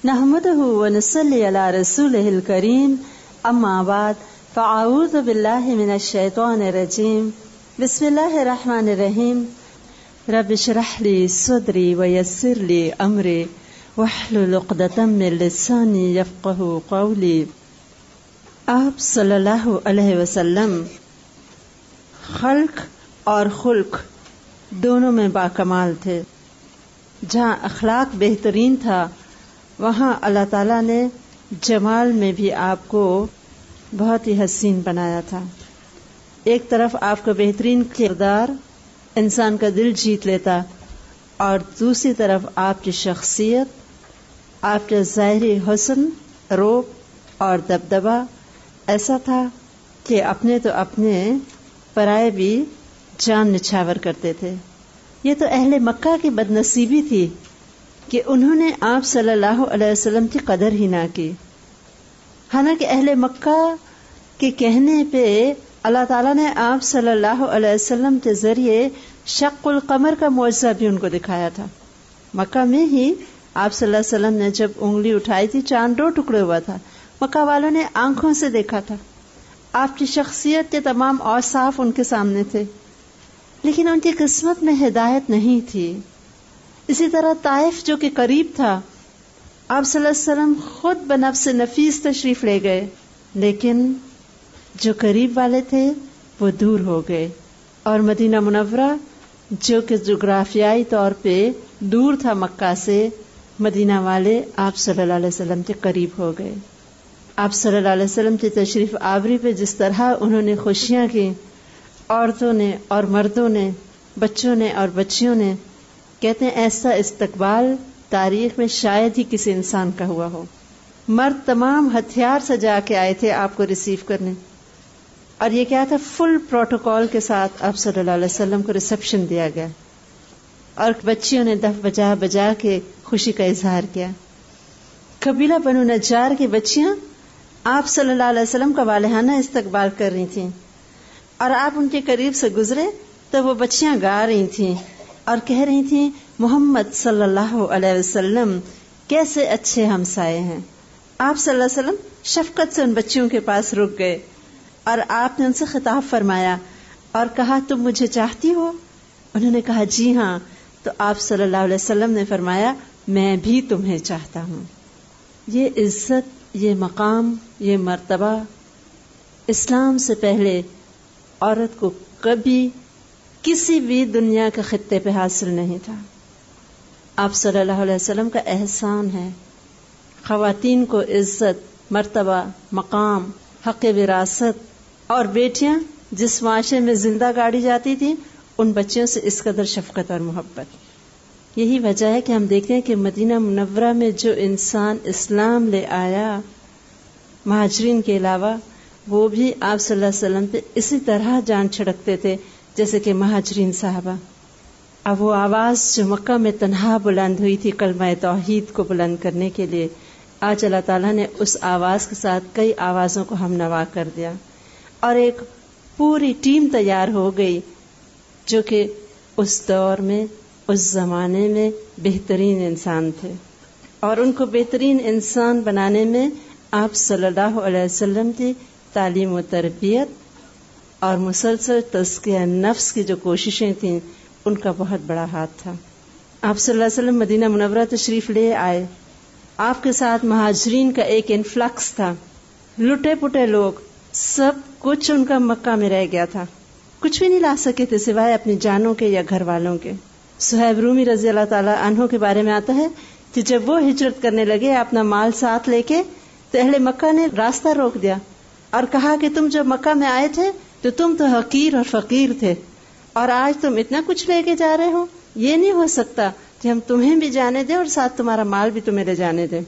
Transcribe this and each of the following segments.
نحمده ونصلي على رسوله الكريم اما بعد فاعوذ بالله من الشيطان الرجيم بسم الله الرحمن الرحيم رب اشرح لي صدري ويسر لي امري واحلل عقدة من لساني يفقهوا قولي. آپ صلی اللہ علیہ وسلم خلق اور خلق دونوں میں باکمال تھے. جہاں اخلاق بہترین تھا وہاں اللہ تعالیٰ نے جمال میں بھی آپ کو بہت ہی حسین بنایا تھا. ایک طرف آپ کا بہترین کردار انسان کا دل جیت لیتا اور دوسری طرف آپ کی شخصیت، آپ کا ظاہری حسن، روب اور دبدبہ ایسا تھا کہ اپنے تو اپنے پرائے بھی جان نچھاور کرتے تھے. یہ تو اہل مکہ کی بدنصیبی تھی کہ انہوں نے آپ صلی اللہ علیہ وسلم کی قدر ہی نہ کی. حالانکہ اہل مکہ کے کہنے پہ اللہ تعالیٰ نے آپ صلی اللہ علیہ وسلم کے ذریعے شق القمر کا معجزہ بھی ان کو دکھایا تھا. مکہ میں ہی آپ صلی اللہ علیہ وسلم نے جب انگلی اٹھائی تھی چاند 2 ٹکڑے ہوا تھا. مکہ والوں نے آنکھوں سے دیکھا تھا. آپ کی شخصیت کے تمام اوصاف ان کے سامنے تھے، لیکن ان کی قسمت میں ہدایت نہیں تھی. اسی طرح طائف جو کہ قریب تھا، آپ صلی اللہ علیہ وسلم خود بنفس نفیس تشریف لے گئے، لیکن جو قریب والے تھے وہ دور ہو گئے. اور مدینہ منورہ جو کہ جغرافیائی طور پہ دور تھا مکہ سے، مدینہ والے آپ صلی اللہ علیہ وسلم کے قریب ہو گئے. آپ صلی اللہ علیہ وسلم کی تشریف آوری پہ جس طرح انہوں نے خوشیاں کی، عورتوں نے اور مردوں نے، بچوں نے اور بچیوں نے، کہتے ہیں ایسا استقبال تاریخ میں شاید ہی کسی انسان کا ہوا ہو. مرد تمام ہتھیار سجا کے آئے تھے آپ کو ریسیو کرنے، اور یہ کیا تھا، فل پروٹوکول کے ساتھ آپ صلی اللہ علیہ وسلم کو ریسیپشن دیا گیا. اور بچیوں نے دف بجا بجا کے خوشی کا اظہار کیا. قبیلہ بنو نجار کی بچیاں آپ صلی اللہ علیہ وسلم کا والہانہ استقبال کر رہی تھیں، اور آپ ان کے قریب سے گزرے تو وہ بچیاں گا رہی تھیں اور کہہ رہی تھیں محمد صلی اللہ علیہ وسلم کیسے اچھے ہمسائے ہیں. آپ صلی اللہ علیہ وسلم شفقت سے ان بچیوں کے پاس رک گئے اور آپ نے ان سے خطاب فرمایا اور کہا تم مجھے چاہتی ہو؟ انہوں نے کہا جی ہاں. تو آپ صلی اللہ علیہ وسلم نے فرمایا میں بھی تمہیں چاہتا ہوں. یہ عزت، یہ مقام، یہ مرتبہ اسلام سے پہلے عورت کو کبھی کسی بھی دنیا کے خطے پہ حاصل نہیں تھا. آپ صلی اللہ علیہ وسلم کا احسان ہے. خواتین کو عزت، مرتبہ، مقام، حق وراثت، اور بیٹیاں جس معاشرے میں زندہ گاڑی جاتی تھی ان بچیوں سے اس قدر شفقت اور محبت. یہی وجہ ہے کہ ہم دیکھتے ہیں کہ مدینہ منورہ میں جو انسان اسلام لے آیا مہاجرین کے علاوہ، وہ بھی آپ صلی اللہ علیہ وسلم پہ اسی طرح جان چھڑکتے تھے جیسے کہ مہاجرین صحابہ. اب وہ آواز جو مکہ میں تنہا بلند ہوئی تھی کلمہ توحید کو بلند کرنے کے لیے، آج اللہ تعالیٰ نے اس آواز کے ساتھ کئی آوازوں کو ہم نوا کر دیا، اور ایک پوری ٹیم تیار ہو گئی جو کہ اس دور میں، اس زمانے میں بہترین انسان تھے. اور ان کو بہترین انسان بنانے میں آپ صلی اللہ علیہ وسلم کی تعلیم و تربیت اور مسلسل تزکیہ نفس کی جو کوششیں تھیں ان کا بہت بڑا ہاتھ تھا. آپ صلی اللہ علیہ وسلم مدینہ منورہ تشریف لے آئے. آپ کے ساتھ مہاجرین کا ایک انفلکس تھا، لٹے پٹے لوگ، سب کچھ ان کا مکہ میں رہ گیا تھا، کچھ بھی نہیں لا سکے تھے سوائے اپنی جانوں کے یا گھر والوں کے. صہیب رومی رضی اللہ تعالیٰ عنہ کے بارے میں آتا ہے کہ جب وہ ہجرت کرنے لگے اپنا مال ساتھ لے کے، تو اہل مکہ نے راستہ روک دیا اور کہا کہ تم جب مکہ میں آئے تھے تو تم تو حقیر اور فقیر تھے، اور آج تم اتنا کچھ لے کے جا رہے ہو، یہ نہیں ہو سکتا کہ ہم تمہیں بھی جانے دیں اور ساتھ تمہارا مال بھی تمہیں لے جانے دیں.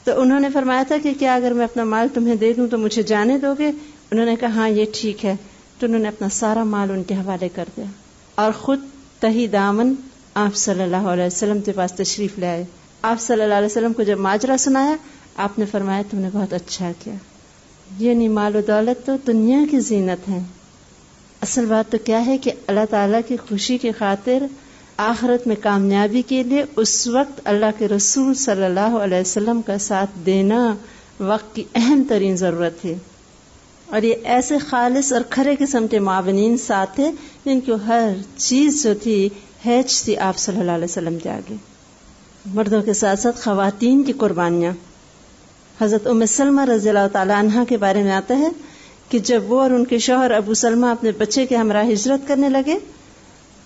تو انہوں نے فرمایا تھا کہ کیا اگر میں اپنا مال تمہیں دے دوں تو مجھے جانے دو گے؟ انہوں نے کہا ہاں یہ ٹھیک ہے. تو انہوں نے اپنا سارا مال ان کے حوالے کر دیا اور خود تہی دامن آپ صلی اللہ علیہ وسلم کے پاس تشریف لے آئے. آپ صلی اللہ علیہ وسلم کو جب ماجرا سنایا، آپ نے فرمایا تم نے بہت اچھا کیا. یہ نہیں مال و دولت تو دنیا کی زینت ہے، اصل بات تو کیا ہے کہ اللہ تعالیٰ کی خوشی کی خاطر آخرت میں کامیابی کے لیے اس وقت اللہ کے رسول صلی اللہ علیہ وسلم کا ساتھ دینا وقت کی اہم ترین ضرورت تھی. اور یہ ایسے خالص اور کھرے قسم کے معاونین ساتھ تھے جن کی ہر چیز جو تھی ہیچ تھی آپ صلی اللہ علیہ وسلم کے آگے. مردوں کے ساتھ ساتھ خواتین کی قربانیاں. حضرت ام سلمہ رضی اللہ تعالی عنہا کے بارے میں آتا ہے کہ جب وہ اور ان کے شوہر ابو سلمہ اپنے بچے کے ہمراہ ہجرت کرنے لگے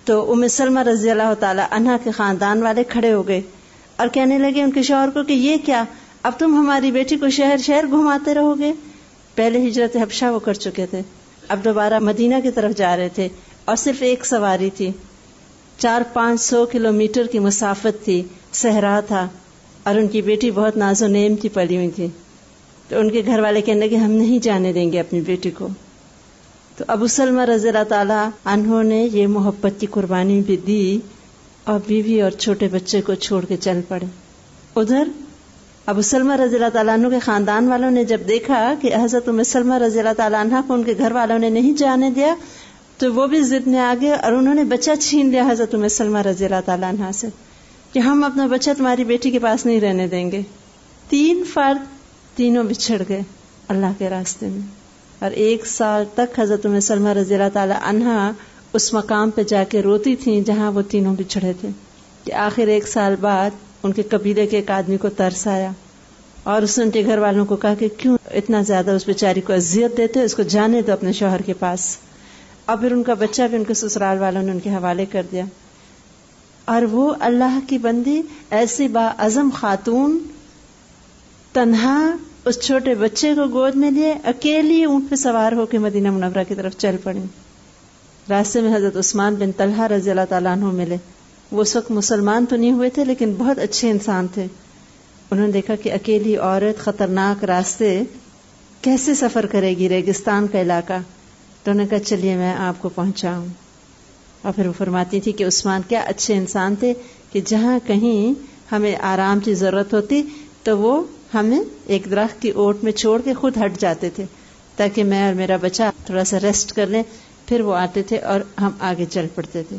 تو ام سلمہ رضی اللہ تعالی عنہا کے خاندان والے کھڑے ہو گئے اور کہنے لگے ان کے شوہر کو کہ یہ کیا، اب تم ہماری بیٹی کو شہر شہر گھماتے رہو گے. پہلے ہجرت حبشہ وہ کر چکے تھے، اب دوبارہ مدینہ کی طرف جا رہے تھے اور صرف ایک سواری تھی، 400-500 کلومیٹر کی مسافت تھی، صحرا تھا اور ان کی بیٹی بہت ناز و نیم کی پلی ہوئی تھی. تو ان کے گھر والے کہنے لگے ہم نہیں جانے دیں گے اپنی بیٹی کو. تو ابو سلمہ رضی اللہ تعالی عنہ نے یہ محبت کی قربانی بھی دی اور بیوی اور چھوٹے بچے کو چھوڑ کے چل پڑے. ادھر ابو سلمہ رضی اللہ تعالیٰ عنہ کے خاندان والوں نے جب دیکھا کہ حضرت ام سلمہ رضی اللہ تعالیٰ عنہ کو ان کے گھر والوں نے نہیں جانے دیا تو وہ بھی ضد میں آ گئے اور انہوں نے بچہ چھین لیا حضرت ام سلمہ رضی اللہ تعالیٰ عنہ سے کہ ہم اپنا بچہ تمہاری بیٹی کے پاس نہیں رہنے دیں گے. 3 فرد تینوں بچھڑ گئے اللہ کے راستے میں. اور 1 سال تک حضرت ام سلمہ رضی اللہ تعالیٰ عنہ اس مقام پہ جا کے روتی تھیں جہاں وہ تینوں بچھڑے تھے کہ آخر 1 سال بعد ان کے قبیلے کے ایک آدمی کو ترس آیا اور اس نے ان کے گھر والوں کو کہا کہ کیوں اتنا زیادہ اس بیچاری کو اذیت دیتے ہو، اس کو جانے دو اپنے شوہر کے پاس. اور پھر ان کا بچہ بھی ان کے سسرال والوں نے ان کے حوالے کر دیا. اور وہ اللہ کی بندی ایسی باعزم خاتون تنہا اس چھوٹے بچے کو گود میں لیے اکیلی اونٹ پہ سوار ہو کے مدینہ منورہ کی طرف چل پڑی. راستے میں حضرت عثمان بن طلحہ رضی اللہ تعالیٰ عنہ ملے. وہ اس وقت مسلمان تو نہیں ہوئے تھے لیکن بہت اچھے انسان تھے. انہوں نے دیکھا کہ اکیلی عورت خطرناک راستے کیسے سفر کرے گی، ریگستان کا علاقہ. تو انہوں نے کہا چلیے میں آپ کو پہنچاؤں. اور پھر وہ فرماتی تھی کہ عثمان کیا اچھے انسان تھے کہ جہاں کہیں ہمیں آرام کی ضرورت ہوتی تو وہ ہمیں ایک درخت کی اوٹ میں چھوڑ کے خود ہٹ جاتے تھے تاکہ میں اور میرا بچہ تھوڑا سا ریسٹ کر لیں. پھر وہ آتے تھے اور ہم آگے چل پڑتے تھے.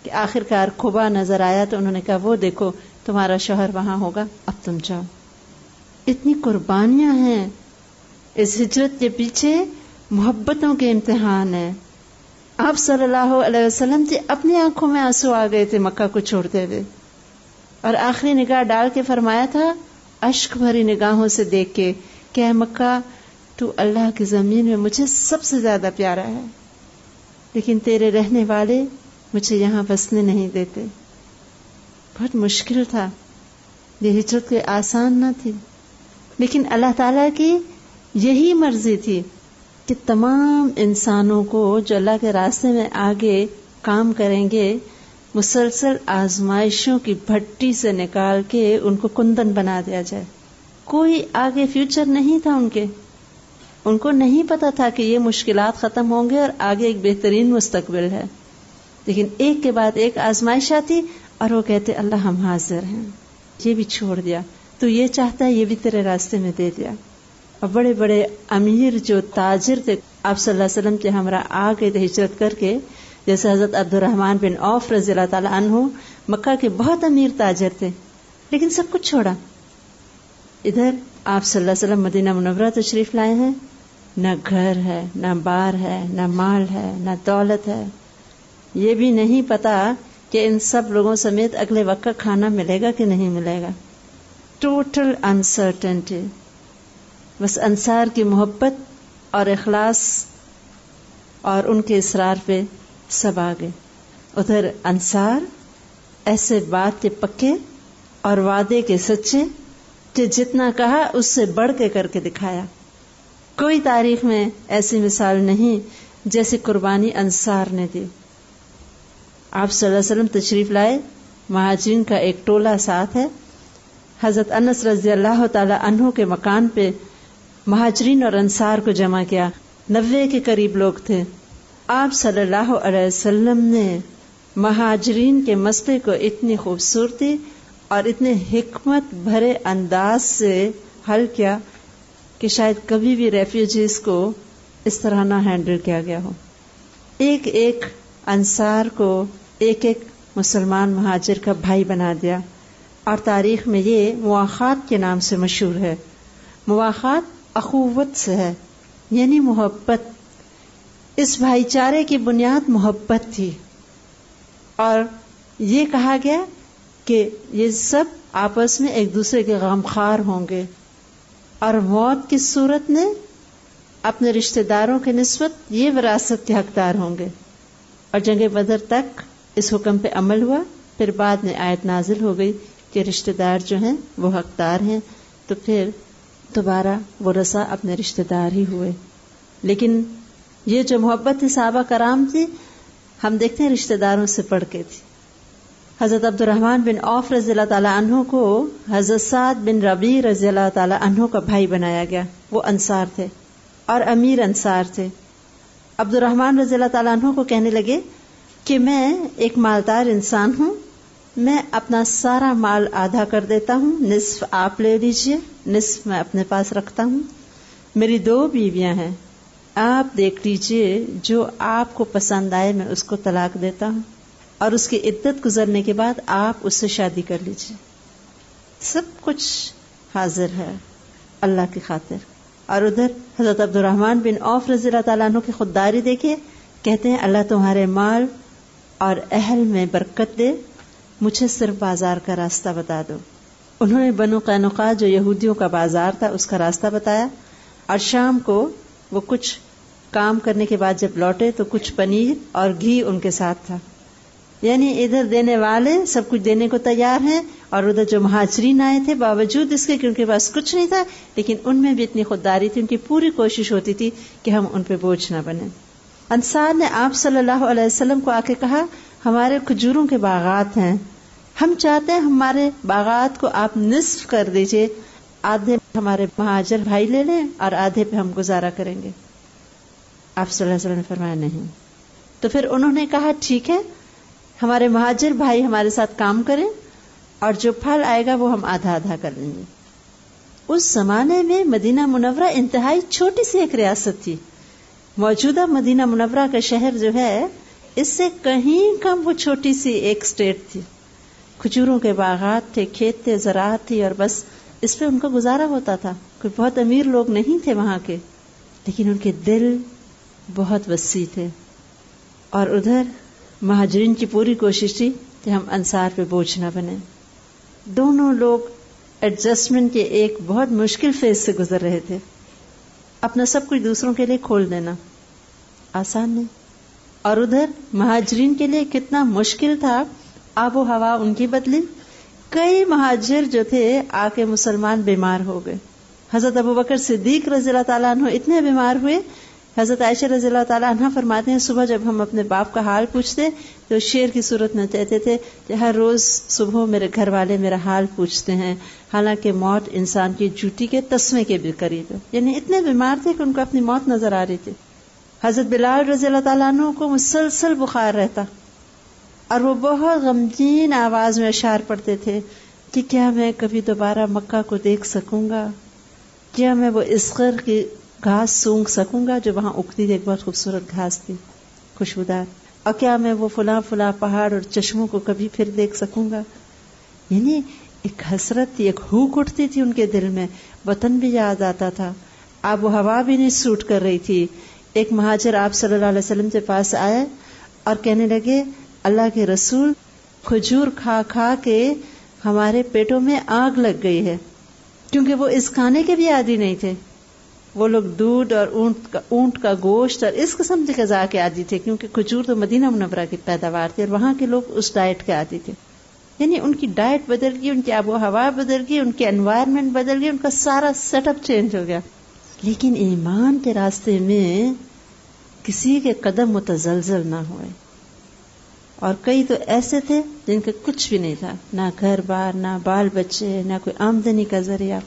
کہ آخر کار خبا نظر آیا تو انہوں نے کہا وہ دیکھو تمہارا شوہر وہاں ہوگا، اب تم جاؤ. اتنی قربانیاں ہیں اس ہجرت کے پیچھے، محبتوں کے امتحان ہیں. آپ صلی اللہ علیہ وسلم کی اپنی آنکھوں میں آنسو آ گئے تھے مکہ کو چھوڑتے ہوئے، اور آخری نگاہ ڈال کے فرمایا تھا اشک بھری نگاہوں سے دیکھ کے کہ اے مکہ تو اللہ کی زمین میں مجھے سب سے زیادہ پیارا ہے، لیکن تیرے رہنے والے مجھے یہاں بسنے نہیں دیتے. بہت مشکل تھا، یہ ہجرت کوئی آسان نہ تھی، لیکن اللہ تعالیٰ کی یہی مرضی تھی کہ تمام انسانوں کو جو اللہ کے راستے میں آگے کام کریں گے مسلسل آزمائشوں کی بھٹی سے نکال کے ان کو کندن بنا دیا جائے. کوئی آگے فیوچر نہیں تھا ان کو نہیں پتا تھا کہ یہ مشکلات ختم ہوں گے اور آگے ایک بہترین مستقبل ہے، لیکن ایک کے بعد ایک آزمائش آتی اور وہ کہتے اللہ ہم حاضر ہیں. یہ بھی چھوڑ دیا، تو یہ چاہتا ہے یہ بھی تیرے راستے میں دے دیا. اور بڑے بڑے امیر جو تاجر تھے آپ صلی اللہ علیہ وسلم کے ہمراہ آ گئے تھے ہجرت کر کے، جیسے حضرت عبد الرحمن بن عوف رضی اللہ تعالی عنہ مکہ کے بہت امیر تاجر تھے، لیکن سب کچھ چھوڑا. ادھر آپ صلی اللہ علیہ وسلم مدینہ منورہ تشریف لائے ہیں، نہ گھر ہے، نہ بار ہے، نہ مال ہے، نہ دولت ہے. یہ بھی نہیں پتا کہ ان سب لوگوں سمیت اگلے وقت کا کھانا ملے گا کہ نہیں ملے گا. Total uncertainty. بس انصار کی محبت اور اخلاص اور ان کے اصرار پہ سب آگے. ادھر انصار ایسے بات کے پکے اور وعدے کے سچے کہ جتنا کہا اس سے بڑھ کے کر کے دکھایا. کوئی تاریخ میں ایسی مثال نہیں جیسی قربانی انصار نے دی. آپ صلی اللہ علیہ وسلم تشریف لائے، مہاجرین کا ایک ٹولہ ساتھ ہے. حضرت انس رضی اللہ تعالی عنہ کے مکان پہ مہاجرین اور انصار کو جمع کیا. 90 کے قریب لوگ تھے. آپ صلی اللہ علیہ وسلم نے مہاجرین کے مسئلے کو اتنی خوبصورتی اور اتنے حکمت بھرے انداز سے حل کیا کہ شاید کبھی بھی ریفیوجیز کو اس طرح نہ ہینڈل کیا گیا ہو. ایک ایک انصار کو ایک ایک مسلمان مہاجر کا بھائی بنا دیا، اور تاریخ میں یہ مواخات کے نام سے مشہور ہے۔ مواخات اخوت سے ہے، یعنی محبت۔ اس بھائی چارے کی بنیاد محبت تھی، اور یہ کہا گیا کہ یہ سب آپس میں ایک دوسرے کے غمخوار ہوں گے، اور موت کی صورت میں اپنے رشتہ داروں کے نسبت یہ وراثت کے حقدار ہوں گے۔ اور جنگ بدر تک اس حکم پہ عمل ہوا، پھر بعد میں آیت نازل ہو گئی کہ رشتہ دار جو ہیں وہ حقدار ہیں، تو پھر دوبارہ ورثہ اپنے رشتہ دار ہی ہوئے۔ لیکن یہ جو محبت صحابہ کرام تھی، ہم دیکھتے ہیں رشتہ داروں سے بڑھ کے تھی۔ حضرت عبد الرحمن بن عوف رضی اللہ تعالیٰ عنہ کو حضرت سعد بن ربیع رضی اللہ تعالیٰ عنہ کا بھائی بنایا گیا۔ وہ انصار تھے اور امیر انصار تھے۔ عبد الرحمن رضی اللہ تعالیٰ عنہ کو کہنے لگے کہ میں ایک مالدار انسان ہوں، میں اپنا سارا مال آدھا کر دیتا ہوں، نصف آپ لے لیجئے، نصف میں اپنے پاس رکھتا ہوں۔ میری 2 بیویاں ہیں، آپ دیکھ لیجئے جو آپ کو پسند آئے میں اس کو طلاق دیتا ہوں، اور اس کی عدت گزرنے کے بعد آپ اس سے شادی کر لیجئے۔ سب کچھ حاضر ہے اللہ کی خاطر۔ اور ادھر حضرت عبد الرحمن بن عوف رضی اللہ تعالیٰ عنہ کی خودداری دیکھے، کہتے ہیں اللہ تمہارے مال اور اہل میں برکت دے، مجھے صرف بازار کا راستہ بتا دو۔ انہوں نے بنو قینقاع جو یہودیوں کا بازار تھا اس کا راستہ بتایا، اور شام کو وہ کچھ کام کرنے کے بعد جب لوٹے تو کچھ پنیر اور گھی ان کے ساتھ تھا۔ یعنی ادھر دینے والے سب کچھ دینے کو تیار ہیں، اور ادھر جو مہاجرین آئے تھے باوجود اس کے کہ ان کے پاس کچھ نہیں تھا، لیکن ان میں بھی اتنی خودداری تھی، ان کی پوری کوشش ہوتی تھی کہ ہم ان پہ بوجھ نہ بنیں۔ انصار نے آپ صلی اللہ علیہ وسلم کو آ کے کہا، ہمارے کھجوروں کے باغات ہیں، ہم چاہتے ہیں ہمارے باغات کو آپ نصف کر دیجئے، آدھے ہمارے مہاجر بھائی لے لیں اور آدھے پہ ہم گزارا کریں گے۔ آپ صلی اللہ علیہ وسلم نے فرمایا نہیں۔ تو پھر انہوں نے کہا ٹھیک ہے، ہمارے مہاجر بھائی ہمارے ساتھ کام کریں، اور جو پھل آئے گا وہ ہم آدھا آدھا کر لیں گے۔ اس زمانے میں مدینہ منورہ انتہائی چھوٹی سی ایک ریاست تھی۔ موجودہ مدینہ منورہ کا شہر جو ہے اس سے کہیں کم وہ چھوٹی سی ایک اسٹیٹ تھی۔ کھجوروں کے باغات تھے، کھیت تھے، زراعت تھی، اور بس اس پہ ان کا گزارا ہوتا تھا۔ کوئی بہت امیر لوگ نہیں تھے وہاں کے، لیکن ان کے دل بہت وسیع تھے۔ اور ادھر مہاجرین کی پوری کوشش تھی کہ ہم انصار پہ بوجھ نہ بنیں۔ دونوں لوگ ایڈجسٹمنٹ کے ایک بہت مشکل فیز سے گزر رہے تھے۔ اپنا سب کچھ دوسروں کے لیے کھول دینا آسان نہیں، اور ادھر مہاجرین کے لیے کتنا مشکل تھا۔ آب و ہوا ان کی بدلی، کئی مہاجر جو تھے آ کے مسلمان بیمار ہو گئے۔ حضرت ابوبکر صدیق رضی اللہ تعالیٰ عنہ اتنے بیمار ہوئے، حضرت عائشہ رضی اللہ تعالیٰ عنہ فرماتے ہیں صبح جب ہم اپنے باپ کا حال پوچھتے تو شیر کی صورت میں کہتے تھے کہ ہر روز صبح میرے گھر والے میرا حال پوچھتے ہیں، حالانکہ موت انسان کی جوتی کے تسمے کے بھی قریب ہے۔ یعنی اتنے بیمار تھے کہ ان کو اپنی موت نظر آ رہی تھی۔ حضرت بلال رضی اللہ تعالیٰ عنہ کو مسلسل بخار رہتا، اور وہ بہت غمگین آواز میں اشعار پڑھتے تھے کہ کیا میں کبھی دوبارہ مکہ کو دیکھ سکوں گا، کیا میں وہ اسخر کی گھاس سونگھ سکوں گا جو وہاں اگتی تھی، ایک بہت خوبصورت گھاس تھی خوشبودار، اور کیا میں وہ فلاں فلاں پہاڑ اور چشموں کو کبھی پھر دیکھ سکوں گا۔ یعنی ایک حسرت تھی، ایک ہوک اٹھتی تھی ان کے دل میں، وطن بھی یاد آتا تھا، آب و ہوا بھی نہیں سوٹ کر رہی تھی۔ ایک مہاجر آپ صلی اللہ علیہ وسلم کے پاس آئے اور کہنے لگے اللہ کے رسول، کھجور کھا کھا کے ہمارے پیٹوں میں آگ لگ گئی ہے، کیونکہ وہ اس کھانے کے بھی عادی نہیں تھے۔ وہ لوگ دودھ اور اونٹ کا گوشت اور اس قسم کی غذا کے عادی تھے، کیونکہ کھجور تو مدینہ منورہ کی پیداوار تھی اور وہاں کے لوگ اس ڈائٹ کے عادی تھے۔ یعنی ان کی ڈائٹ بدل گئی، ان کی آب و ہوا بدل گئی، ان کی انوائرمنٹ بدل گئی، ان کا سارا سیٹ اپ چینج ہو گیا۔ لیکن ایمان کے راستے میں کسی کے قدم متزلزل نہ ہوئے، اور کئی تو ایسے تھے جن کے کچھ بھی نہیں تھا، نہ گھر بار، نہ بال بچے، نہ کوئی آمدنی کا ذریعہ۔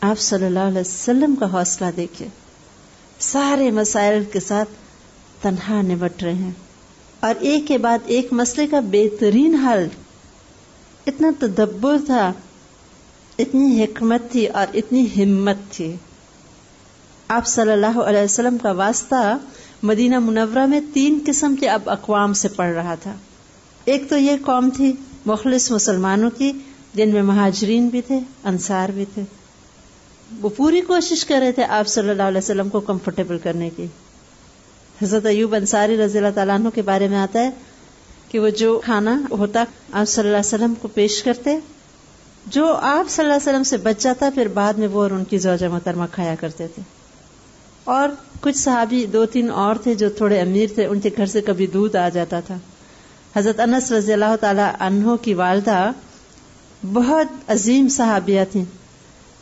آپ صلی اللہ علیہ وسلم کا حوصلہ دیکھیں، سارے مسائل کے ساتھ تنہا نمٹ رہے ہیں، اور ایک کے بعد ایک مسئلے کا بہترین حل۔ اتنا تدبر تھا، اتنی حکمت تھی اور اتنی ہمت تھی۔ آپ صلی اللہ علیہ وسلم کا واسطہ مدینہ منورہ میں 3 قسم کے اب اقوام سے پڑ رہا تھا۔ ایک تو یہ قوم تھی مخلص مسلمانوں کی، جن میں مہاجرین بھی تھے، انصار بھی تھے. وہ پوری کوشش کر رہے تھے آپ صلی اللہ علیہ وسلم کو کمفرٹیبل کرنے کی. حضرت ایوب انصاری رضی اللہ تعالیٰ عنہ کے بارے میں آتا ہے کہ وہ جو کھانا ہوتا آپ صلی اللہ علیہ وسلم کو پیش کرتے، جو آپ صلی اللہ علیہ وسلم سے بچ جاتا پھر بعد میں وہ اور ان کی زوجہ محترمہ کھایا کرتے تھے. اور کچھ صحابی 2-3 اور تھے جو تھوڑے امیر تھے، ان کے گھر سے کبھی دودھ آ جاتا تھا. حضرت انس رضی اللہ تعالی عنہ کی والدہ بہت عظیم صحابیہ تھیں.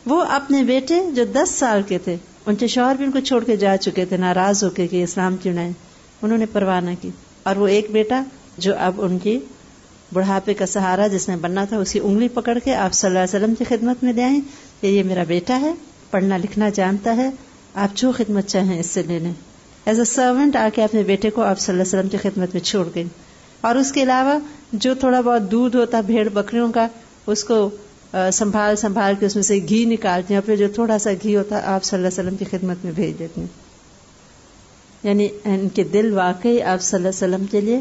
وہ اپنے بیٹے جو 10 سال کے تھے، ان کے شوہر بھی ان کو چھوڑ کے جا چکے تھے ناراض ہو کے کہ اسلام کیوں نہ ہے، انہوں نے پرواہ نہ کی. اور وہ ایک بیٹا جو اب ان کی بڑھاپے کا سہارا جس نے بننا تھا، اس کی انگلی پکڑ کے آپ صلی اللہ علیہ وسلم کی خدمت میں لے آئیں کہ یہ میرا بیٹا ہے، پڑھنا لکھنا جانتا ہے، آپ جو خدمت چاہیں اس سے لے لیں. ایز اے سرونٹ آ کے اپنے بیٹے کو آپ صلی اللہ علیہ وسلم کی خدمت میں چھوڑ گئی. اور اس کے علاوہ جو تھوڑا بہت دودھ ہوتا بھیڑ بکریوں کا، اس کو سنبھال کے اس میں سے گھی نکالتی ہیں، اور پھر جو تھوڑا سا گھی ہوتا آپ صلی اللہ علیہ وسلم کی خدمت میں بھیج دیتی ہیں. یعنی ان کے دل واقعی آپ صلی اللہ علیہ وسلم کے لیے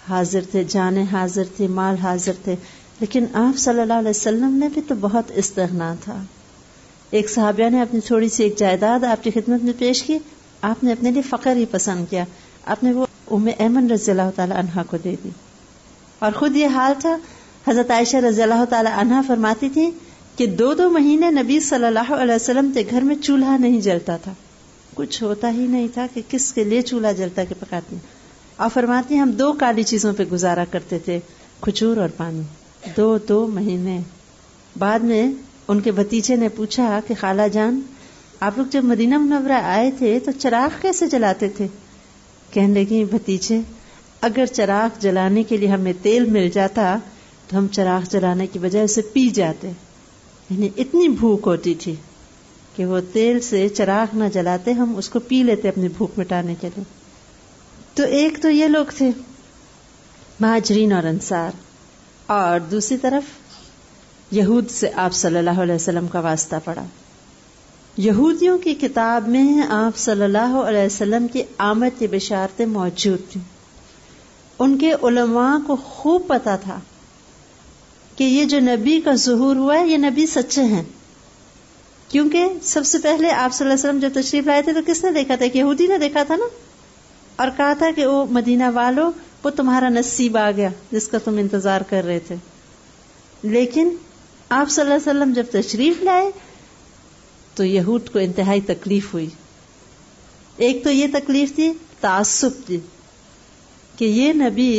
حاضر تھے، جانیں حاضر تھی، مال حاضر تھے. لیکن آپ صلی اللہ علیہ وسلم نے بھی تو بہت استغنا تھا. ایک صحابیہ نے اپنی تھوڑی سی ایک جائیداد آپ کی خدمت میں پیش کی، آپ نے اپنے لیے فقر ہی پسند کیا، آپ نے وہ ام ایمن رضی اللہ تعالی عنہا کو دے دی. اور خود یہ حال تھا. حضرت عائشہ رضی اللہ تعالی عنہا فرماتی تھی کہ 2 مہینے نبی صلی اللہ علیہ وسلم کے گھر میں چولہا نہیں جلتا تھا. کچھ ہوتا ہی نہیں تھا کہ کس کے لیے چولہا جلتا کہ پکاتی. اور فرماتی ہم 2 کالی چیزوں پہ گزارا کرتے تھے، کھجور اور پانی. 2 مہینے. بعد میں ان کے بھتیجے نے پوچھا کہ خالہ جان، آپ لوگ جب مدینہ منورہ آئے تھے تو چراغ کیسے جلاتے تھے؟ کہنے لگی بھتیجے، اگر چراغ جلانے کے لیے ہمیں تیل مل جاتا تو ہم چراغ جلانے کی بجائے اسے پی جاتے. یعنی اتنی بھوک ہوتی تھی کہ وہ تیل سے چراغ نہ جلاتے، ہم اس کو پی لیتے اپنی بھوک مٹانے کے لیے. تو ایک تو یہ لوگ تھے مہاجرین اور انصار، اور دوسری طرف یہود سے آپ صلی اللہ علیہ وسلم کا واسطہ پڑا. یہودیوں کی کتاب میں آپ صلی اللہ علیہ وسلم کی آمد کی بشارتیں موجود تھیں. ان کے علماء کو خوب پتا تھا کہ یہ جو نبی کا ظہور ہوا ہے یہ نبی سچے ہیں، کیونکہ سب سے پہلے آپ صلی اللہ علیہ وسلم جو تشریف لائے تھے تو کس نے دیکھا تھا؟ کہ یہودی نے دیکھا تھا نا، اور کہا تھا کہ وہ مدینہ والو، وہ تمہارا نصیب آ گیا جس کا تم انتظار کر رہے تھے. لیکن آپ صلی اللہ علیہ وسلم جب تشریف لائے تو یہود کو انتہائی تکلیف ہوئی. ایک تو یہ تکلیف تھی تعصب کی کہ یہ نبی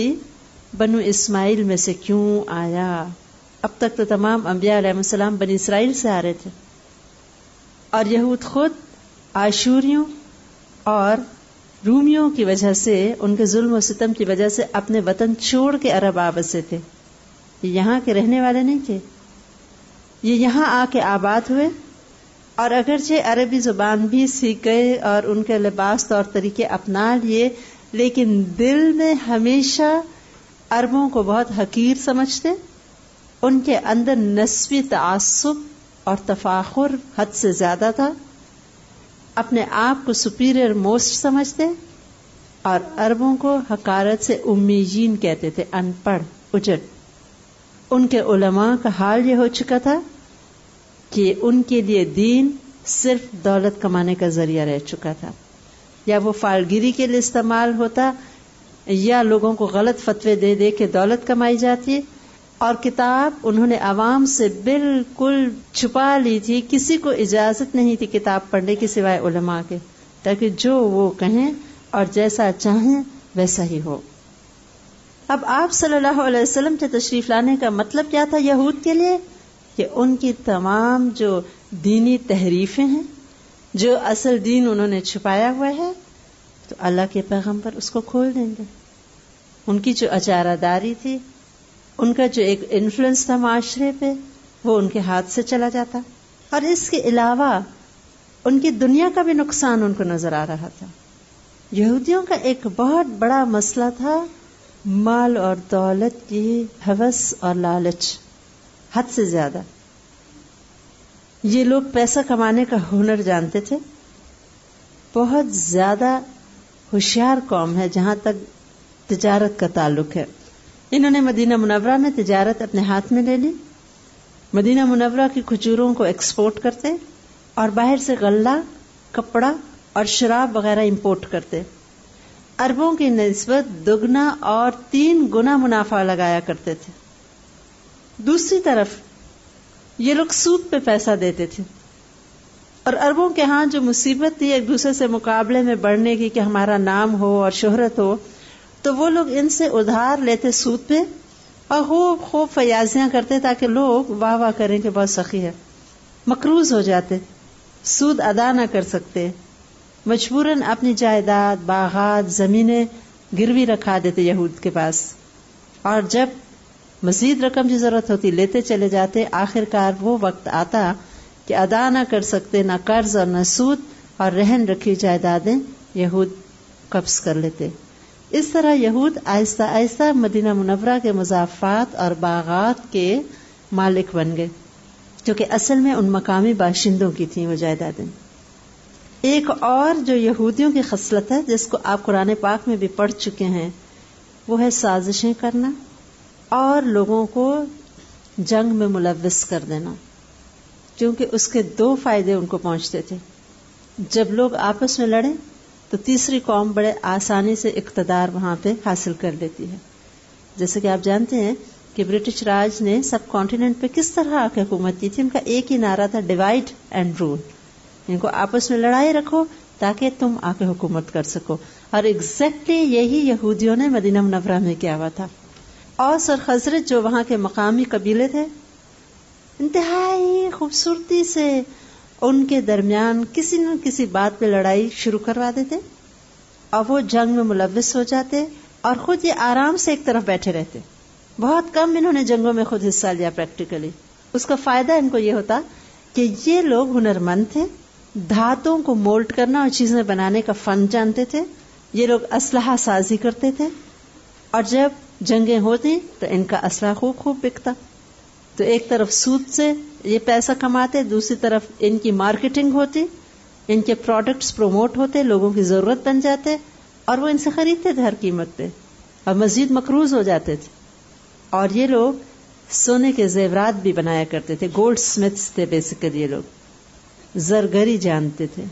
بنو اسماعیل میں سے کیوں آیا؟ اب تک تو تمام انبیاء علیہ السلام بنی اسرائیل سے آ رہے تھے، اور یہود خود آشوریوں اور رومیوں کی وجہ سے، ان کے ظلم و ستم کی وجہ سے اپنے وطن چھوڑ کے عرب آ بسے تھے. یہ یہاں کے رہنے والے نہیں تھے، یہ یہاں آ کے آباد ہوئے، اور اگرچہ عربی زبان بھی سیکھ گئے اور ان کے لباس طور طریقے اپنا لیے، لیکن دل میں ہمیشہ عربوں کو بہت حقیر سمجھتے. ان کے اندر نسبی تعصب اور تفاخر حد سے زیادہ تھا، اپنے آپ کو سپیریئر موسٹ سمجھتے، اور عربوں کو حقارت سے امیین کہتے تھے، ان پڑھ اجڑ. ان کے علماء کا حال یہ ہو چکا تھا کہ ان کے لیے دین صرف دولت کمانے کا ذریعہ رہ چکا تھا، یا وہ فالگیری کے لیے استعمال ہوتا، یا لوگوں کو غلط فتوے دے دے کے دولت کمائی جاتی. اور کتاب انہوں نے عوام سے بالکل چھپا لی تھی، کسی کو اجازت نہیں تھی کتاب پڑھنے کی سوائے علماء کے، تاکہ جو وہ کہیں اور جیسا چاہیں ویسا ہی ہو. اب آپ صلی اللہ علیہ وسلم کے تشریف لانے کا مطلب کیا تھا یہود کے لیے؟ کہ ان کی تمام جو دینی تحریفیں ہیں، جو اصل دین انہوں نے چھپایا ہوا ہے، تو اللہ کے پیغمبر اس کو کھول دیں گے. ان کی جو اجارہ داری تھی، ان کا جو ایک انفلوئنس تھا معاشرے پہ، وہ ان کے ہاتھ سے چلا جاتا. اور اس کے علاوہ ان کی دنیا کا بھی نقصان ان کو نظر آ رہا تھا. یہودیوں کا ایک بہت بڑا مسئلہ تھا مال اور دولت کی ہوس اور لالچ، حد سے زیادہ. یہ لوگ پیسہ کمانے کا ہنر جانتے تھے، بہت زیادہ ہوشیار قوم ہے جہاں تک تجارت کا تعلق ہے. انہوں نے مدینہ منورہ میں تجارت اپنے ہاتھ میں لے لی. مدینہ منورہ کی کھجوروں کو ایکسپورٹ کرتے اور باہر سے غلہ، کپڑا اور شراب وغیرہ امپورٹ کرتے. اربوں کی نسبت دگنا اور 3 گنا منافع لگایا کرتے تھے. دوسری طرف یہ لوگ سود پہ پیسہ دیتے تھے، اور اربوں کے ہاں جو مصیبت تھی ایک دوسرے سے مقابلے میں بڑھنے کی کہ ہمارا نام ہو اور شہرت ہو، تو وہ لوگ ان سے ادھار لیتے سود پہ اور خوب فیاضیاں کرتے تاکہ لوگ واہ واہ کریں کہ بہت سخی ہے. مقروض ہو جاتے، سود ادا نہ کر سکتے، مجبوراً اپنی جائیداد، باغات، زمینیں گروی رکھا دیتے یہود کے پاس، اور جب مزید رقم کی ضرورت ہوتی لیتے چلے جاتے. آخر کار وہ وقت آتا کہ ادا نہ کر سکتے، نہ قرض اور نہ سود، اور رہن رکھی جائیدادیں یہود قبض کر لیتے. اس طرح یہود آہستہ آہستہ مدینہ منورہ کے مضافات اور باغات کے مالک بن گئے، جو کہ اصل میں ان مقامی باشندوں کی تھیں وہ جائیدادیں. ایک اور جو یہودیوں کی خصلت ہے جس کو آپ قرآن پاک میں بھی پڑھ چکے ہیں، وہ ہے سازشیں کرنا اور لوگوں کو جنگ میں ملوث کر دینا، کیونکہ اس کے 2 فائدے ان کو پہنچتے تھے. جب لوگ آپس میں لڑیں تو تیسری قوم بڑے آسانی سے اقتدار وہاں پہ حاصل کر لیتی ہے. جیسے کہ آپ جانتے ہیں کہ برٹش راج نے سب کانٹیننٹ پہ کس طرح آ کے حکومت کی تھی. ان کا ایک ہی نعرہ تھا، ڈیوائڈ اینڈ رول. ان کو آپس میں لڑائی رکھو تاکہ تم آ کے حکومت کر سکو. اور ایگزیکٹلی یہی یہودیوں نے مدینہ منورہ میں کیا ہوا تھا. اوس اور خزرج جو وہاں کے مقامی قبیلے تھے، انتہائی خوبصورتی سے ان کے درمیان کسی نہ کسی بات پہ لڑائی شروع کروا دیتے اور وہ جنگ میں ملوث ہو جاتے اور خود یہ آرام سے ایک طرف بیٹھے رہتے. بہت کم انہوں نے جنگوں میں خود حصہ لیا پریکٹیکلی. اس کا فائدہ ان کو یہ ہوتا کہ یہ لوگ ہنرمند تھے، دھاتوں کو مولڈ کرنا اور چیزیں بنانے کا فن جانتے تھے. یہ لوگ اسلحہ سازی کرتے تھے اور جب جنگیں ہوتی تو ان کا اسلحہ خوب بکتا. تو ایک طرف سود سے یہ پیسہ کماتے، دوسری طرف ان کی مارکیٹنگ ہوتی، ان کے پروڈکٹس پروموٹ ہوتے، لوگوں کی ضرورت بن جاتے اور وہ ان سے خریدتے تھے ہر قیمت پہ اور مزید مقروض ہو جاتے تھے. اور یہ لوگ سونے کے زیورات بھی بنایا کرتے تھے، گولڈ سمتھس تھے بیسیکلی. یہ لوگ زرگری جانتے تھے.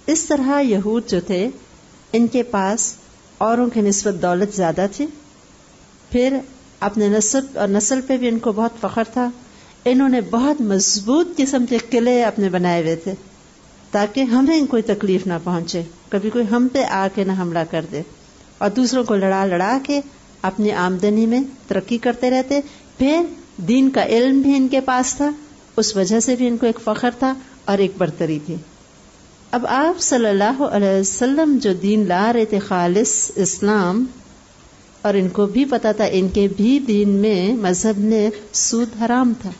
اس طرح یہود جو تھے ان کے پاس اوروں کی نسبت دولت زیادہ تھی. پھر اپنے نسل پہ بھی ان کو بہت فخر تھا. انہوں نے بہت مضبوط قسم کے قلعے اپنے بنائے ہوئے تھے تاکہ ہمیں کوئی تکلیف نہ پہنچے، کبھی کوئی ہم پہ آ کے نہ حملہ کر دے. اور دوسروں کو لڑا کے اپنی آمدنی میں ترقی کرتے رہتے. پھر دین کا علم بھی ان کے پاس تھا، اس وجہ سے بھی ان کو ایک فخر تھا اور ایک برتری تھی. اب آپ صلی اللہ علیہ وسلم جو دین لا رہے تھے، خالص اسلام، اور ان کو بھی پتا تھا ان کے بھی دین میں مذہب نے سود حرام تھا.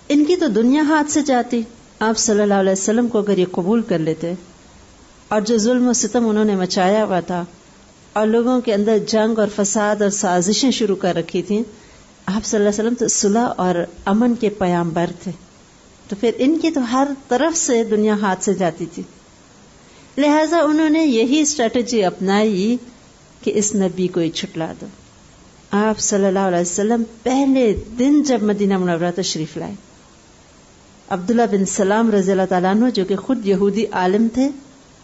ان کی تو دنیا ہاتھ سے جاتی آپ صلی اللہ علیہ وسلم کو اگر یہ قبول کر لیتے. اور جو ظلم و ستم انہوں نے مچایا ہوا تھا اور لوگوں کے اندر جنگ اور فساد اور سازشیں شروع کر رکھی تھیں، آپ صلی اللہ علیہ وسلم تو صلح اور امن کے پیامبر تھے. تو پھر ان کی تو ہر طرف سے دنیا ہاتھ سے جاتی تھی. لہذا انہوں نے یہی اسٹریٹجی اپنائی کہ اس نبی کو ہی چھٹلا دو. آپ صلی اللہ علیہ وسلم پہلے دن جب مدینہ منورہ تشریف لائے، عبداللہ بن سلام رضی اللہ تعالیٰ عنہ جو کہ خود یہودی عالم تھے،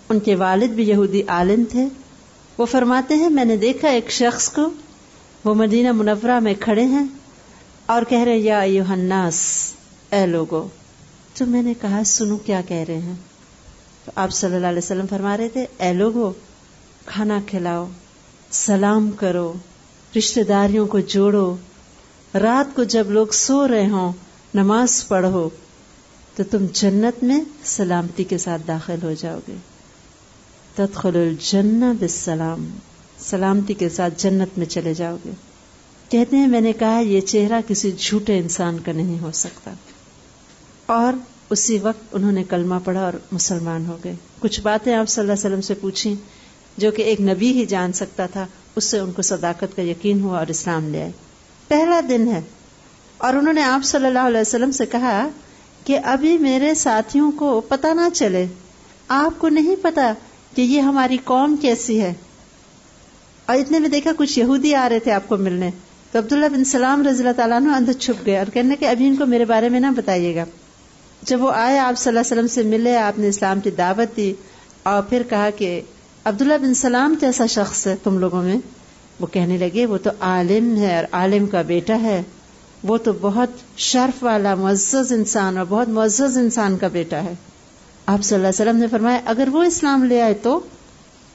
ان کے والد بھی یہودی عالم تھے، وہ فرماتے ہیں میں نے دیکھا ایک شخص کو، وہ مدینہ منورہ میں کھڑے ہیں اور کہہ رہے یا ایھا الناس، اے لوگو. تو میں نے کہا سنو کیا کہہ رہے ہیں. تو آپ صلی اللہ علیہ وسلم فرما رہے تھے اے لوگو، کھانا کھلاؤ، سلام کرو، رشتہ داریوں کو جوڑو، رات کو جب لوگ سو رہے ہوں نماز پڑھو تو تم جنت میں سلامتی کے ساتھ داخل ہو جاؤ گے. تدخل الجنہ بالسلام، سلامتی کے ساتھ جنت میں چلے جاؤ گے. کہتے ہیں میں نے کہا یہ چہرہ کسی جھوٹے انسان کا نہیں ہو سکتا. اور اسی وقت انہوں نے کلمہ پڑھا اور مسلمان ہو گئے. کچھ باتیں آپ صلی اللہ علیہ وسلم سے پوچھیں جو کہ ایک نبی ہی جان سکتا تھا، اس سے ان کو صداقت کا یقین ہوا اور اسلام لے آئے. پہلا دن ہے اور انہوں نے آپ صلی اللہ علیہ وسلم سے کہا کہ ابھی میرے ساتھیوں کو پتہ نہ چلے، آپ کو نہیں پتا کہ یہ ہماری قوم کیسی ہے. اور اتنے میں دیکھا کچھ یہودی آ رہے تھے آپ کو ملنے، تو عبداللہ بن سلام رضی اللہ تعالیٰ عنہ اندر چھپ گئے اور کہنے کہ ابھی ان کو میرے بارے میں نہ بتائیے گا. جب وہ آئے آپ صلی اللہ علیہ وسلم سے ملے، آپ نے اسلام کی دعوت دی اور پھر کہا کہ عبداللہ بن سلام کیسا شخص ہے تم لوگوں میں؟ وہ کہنے لگے وہ تو عالم ہے اور عالم کا بیٹا ہے، وہ تو بہت شرف والا معزز انسان اور بہت معزز انسان کا بیٹا ہے. آپ صلی اللہ علیہ وسلم نے فرمایا اگر وہ اسلام لے آئے تو؟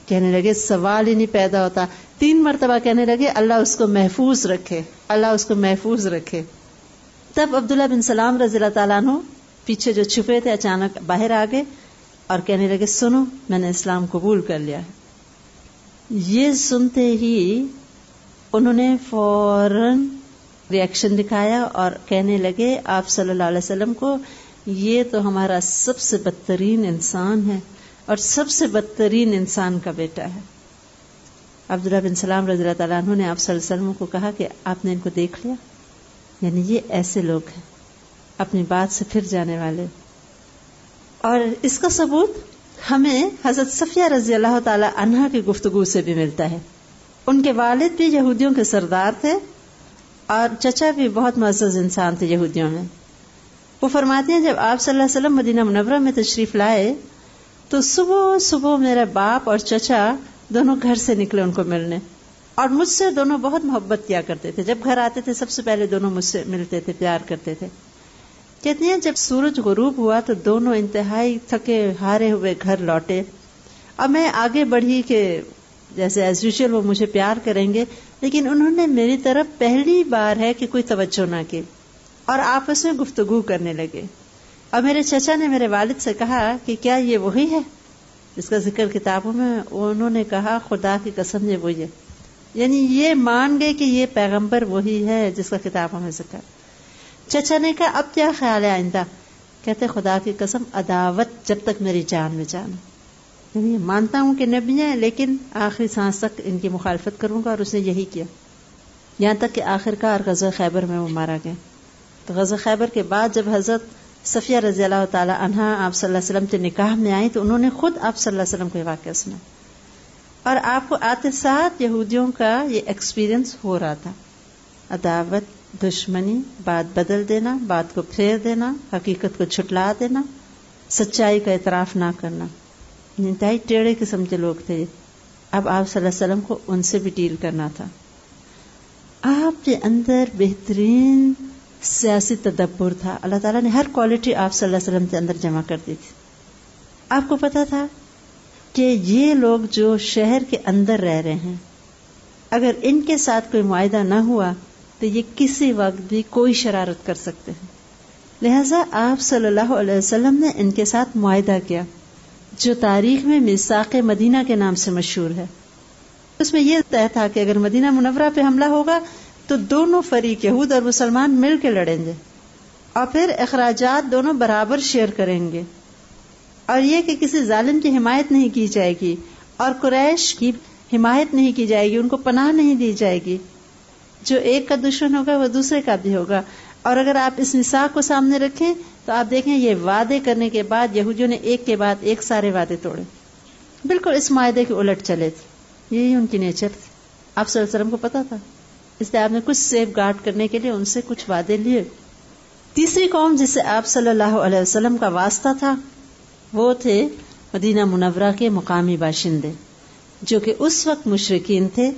کہنے لگے سوال ہی نہیں پیدا ہوتا. 3 مرتبہ کہنے لگے اللہ اس کو محفوظ رکھے، اللہ اس کو محفوظ رکھے. تب عبداللہ بن سلام رضی اللہ تعالیٰ عنہ پیچھے جو چھپے تھے اچانک باہر آ گئے اور کہنے لگے سنو میں نے اسلام قبول کر لیا ہے. یہ سنتے ہی انہوں نے فوراً ریئیکشن دکھایا اور کہنے لگے آپ صلی اللہ علیہ وسلم کو یہ تو ہمارا سب سے بدترین انسان ہے اور سب سے بدترین انسان کا بیٹا ہے. عبداللہ بن سلام رضی اللہ تعالیٰ عنہ نے آپ صلی اللہ علیہ وسلم کو کہا کہ آپ نے ان کو دیکھ لیا، یعنی یہ ایسے لوگ ہیں اپنی بات سے پھر جانے والے. اور اس کا ثبوت ہمیں حضرت صفیہ رضی اللہ تعالی عنہا کی گفتگو سے بھی ملتا ہے. ان کے والد بھی یہودیوں کے سردار تھے اور چچا بھی بہت معزز انسان تھے یہودیوں میں. وہ فرماتی ہیں جب آپ صلی اللہ علیہ وسلم مدینہ منورہ میں تشریف لائے تو صبح صبح میرے باپ اور چچا دونوں گھر سے نکلے ان کو ملنے، اور مجھ سے دونوں بہت محبت کیا کرتے تھے. جب گھر آتے تھے سب سے پہلے دونوں مجھ سے ملتے تھے، پیار کرتے تھے. کہتی ہیں جب سورج غروب ہوا تو دونوں انتہائی تھکے ہارے ہوئے گھر لوٹے، اور میں آگے بڑھی کہ جیسے ایز یوزول وہ مجھے پیار کریں گے، لیکن انہوں نے میری طرف پہلی بار ہے کہ کوئی توجہ نہ کی اور آپس میں گفتگو کرنے لگے. اور میرے چچا نے میرے والد سے کہا کہ کیا یہ وہی ہے جس کا ذکر کتابوں میں؟ انہوں نے کہا خدا کی قسم یہ وہی ہے. یعنی یہ مان گئے کہ یہ پیغمبر وہی ہے جس کا کتابوں میں ذکر. چچا نے کہا اب کیا خیال ہے آئندہ؟ کہتے خدا کی قسم عداوت جب تک میری جان میں جان. یعنی مانتا ہوں کہ نبی ہیں لیکن آخری سانس تک ان کی مخالفت کروں گا، اور اس نے یہی کیا یہاں تک کہ آخرکار غزوہ خیبر میں وہ مارا گیا. تو غزوہ خیبر کے بعد جب حضرت صفیہ رضی اللہ تعالی عنہا آپ صلی اللہ علیہ وسلم کے نکاح میں آئی تو انہوں نے خود آپ صلی اللہ علیہ وسلم کو یہ واقعہ سنا، اور آپ کو آتے ساتھ یہودیوں کا یہ ایکسپیرینس ہو رہا تھا. عداوت، دشمنی، بات بدل دینا، بات کو پھیر دینا، حقیقت کو چھٹلا دینا، سچائی کا اعتراف نہ کرنا. انتہائی ٹیڑے قسم کے لوگ تھے. اب آپ صلی اللہ علیہ وسلم کو ان سے بھی ڈیل کرنا تھا. آپ کے اندر بہترین سیاسی تدبر تھا. اللہ تعالیٰ نے ہر کوالٹی آپ صلی اللہ علیہ وسلم کے اندر جمع کر دی تھی. آپ کو پتا تھا کہ یہ لوگ جو شہر کے اندر رہ رہے ہیں اگر ان کے ساتھ کوئی معاہدہ نہ ہوا تو یہ کسی وقت بھی کوئی شرارت کر سکتے ہیں. لہذا آپ صلی اللہ علیہ وسلم نے ان کے ساتھ معاہدہ کیا جو تاریخ میں میثاق مدینہ کے نام سے مشہور ہے. اس میں یہ طے تھا کہ اگر مدینہ منورہ پہ حملہ ہوگا تو دونوں فریق یہود اور مسلمان مل کے لڑیں گے، اور پھر اخراجات دونوں برابر شیئر کریں گے، اور یہ کہ کسی ظالم کی حمایت نہیں کی جائے گی اور قریش کی حمایت نہیں کی جائے گی، ان کو پناہ نہیں دی جائے گی. جو ایک کا دشمن ہوگا وہ دوسرے کا بھی ہوگا. اور اگر آپ اس میثاق کو سامنے رکھیں تو آپ دیکھیں یہ وعدے کرنے کے بعد یہودیوں نے ایک کے بعد ایک سارے وعدے توڑے، بالکل اس معاہدے کے الٹ چلے تھے. یہی ان کی نیچر تھی. آپ صلی اللہ علیہ وسلم کو پتا تھا، اس لیے آپ نے کچھ سیف گارڈ کرنے کے لیے ان سے کچھ وعدے لیے. تیسری قوم جس سے آپ صلی اللہ علیہ وسلم کا واسطہ تھا وہ تھے مدینہ منورہ کے مقامی باشندے، جو کہ اس وقت مشرکین تھے،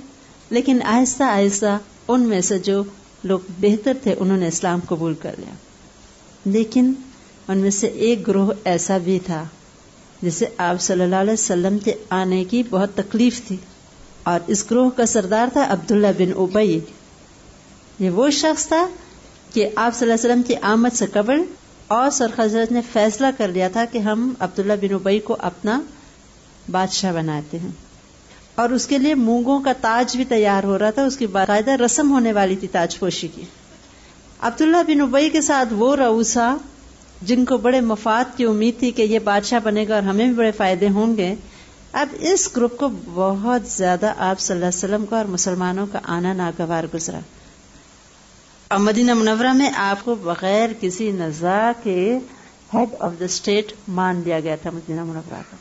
لیکن آہستہ آہستہ ان میں سے جو لوگ بہتر تھے انہوں نے اسلام قبول کر لیا. لیکن ان میں سے ایک گروہ ایسا بھی تھا جسے آپ صلی اللہ علیہ وسلم کے آنے کی بہت تکلیف تھی، اور اس گروہ کا سردار تھا عبداللہ بن ابی. یہ وہ شخص تھا کہ آپ صلی اللہ علیہ وسلم کی آمد سے قبل اوس اور خزرج نے فیصلہ کر لیا تھا کہ ہم عبداللہ بن ابی کو اپنا بادشاہ بناتے ہیں، اور اس کے لیے مونگوں کا تاج بھی تیار ہو رہا تھا. اس کی باقاعدہ رسم ہونے والی تھی تاج پوشی کی. عبداللہ بن ابی کے ساتھ وہ رؤسا جن کو بڑے مفاد کی امید تھی کہ یہ بادشاہ بنے گا اور ہمیں بھی بڑے فائدے ہوں گے، اب اس گروپ کو بہت زیادہ آپ صلی اللہ علیہ وسلم کا اور مسلمانوں کا آنا ناگوار گزرا. اور مدینہ منورہ میں آپ کو بغیر کسی نزاع کے ہیڈ آف دا اسٹیٹ مان لیا گیا تھا مدینہ منورہ کا.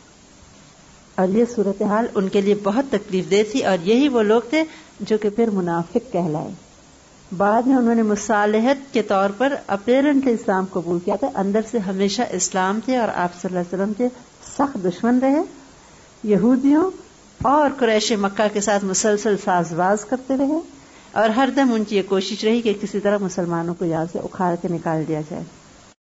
اور یہ صورتحال ان کے لیے بہت تکلیف دہ تھی، اور یہی وہ لوگ تھے جو کہ پھر منافق کہلائے۔ بعد میں انہوں نے مصالحت کے طور پر اپیرنٹلی اسلام قبول کیا تھا، اندر سے ہمیشہ اسلام تھے اور آپ صلی اللہ علیہ وسلم کے سخت دشمن رہے، یہودیوں اور قریش مکہ کے ساتھ مسلسل ساز باز کرتے رہے، اور ہر دم ان کی یہ کوشش رہی کہ کسی طرح مسلمانوں کو یہاں سے اکھاڑ کے نکال دیا جائے۔